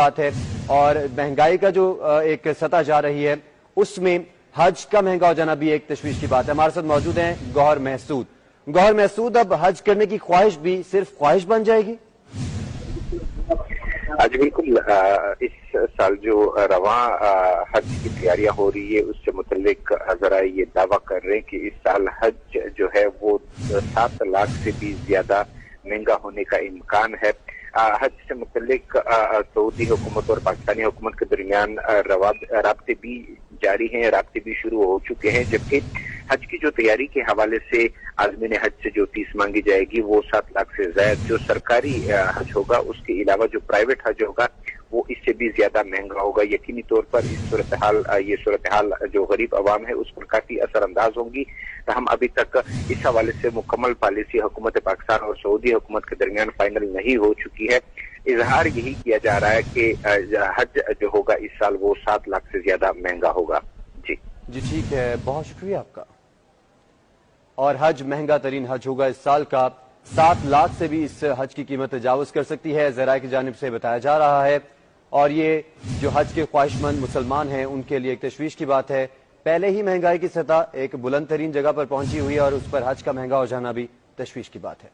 بات ہے، اور مہنگائی کا جو ایک سطح جا رہی ہے اس میں حج کا مہنگا ہو جانا بھی ایک تشویش کی بات ہے۔ ہمارے ساتھ موجود ہیں گوہر محسود۔ گوہر محسود، اب حج کرنے کی خواہش بھی صرف خواہش بن جائے گی؟ جی بالکل، اس سال جو رواں حج کی تیاریاں ہو رہی ہے اس سے متعلق ذرا یہ دعویٰ کر رہے ہیں کہ اس سال حج جو ہے وہ 7 لاکھ سے بھی زیادہ مہنگا ہونے کا امکان ہے۔ حج سے متعلق سعودی حکومت اور پاکستانی حکومت کے درمیان رابطے بھی جاری ہیں، رابطے بھی شروع ہو چکے ہیں، جبکہ حج کی جو تیاری کے حوالے سے عازمین حج سے جو فیس مانگی جائے گی وہ 7 لاکھ سے زائد جو سرکاری حج ہوگا، اس کے علاوہ جو پرائیویٹ حج ہوگا وہ اس سے بھی زیادہ مہنگا ہوگا۔ یقینی طور پر یہ صورتحال جو غریب عوام ہے اس پر کافی اثر انداز ہوں گی۔ ہم ابھی تک اس حوالے سے مکمل پالیسی حکومت پاکستان اور سعودی حکومت کے درمیان فائنل نہیں ہو چکی ہے۔ اظہار یہی کیا جا رہا ہے کہ حج جو ہوگا اس سال وہ 7 لاکھ سے زیادہ مہنگا ہوگا۔ جی ٹھیک ہے، بہت شکریہ آپ کا۔ اور حج مہنگا ترین حج ہوگا اس سال کا، 7 لاکھ سے بھی اس حج کی قیمت تجاوز کر سکتی ہے، ذرائع کی جانب سے بتایا جا رہا ہے، اور یہ جو حج کے خواہش مند مسلمان ہیں ان کے لیے ایک تشویش کی بات ہے۔ پہلے ہی مہنگائی کی سطح ایک بلند ترین جگہ پر پہنچی ہوئی ہے اور اس پر حج کا مہنگا ہو جانا بھی تشویش کی بات ہے۔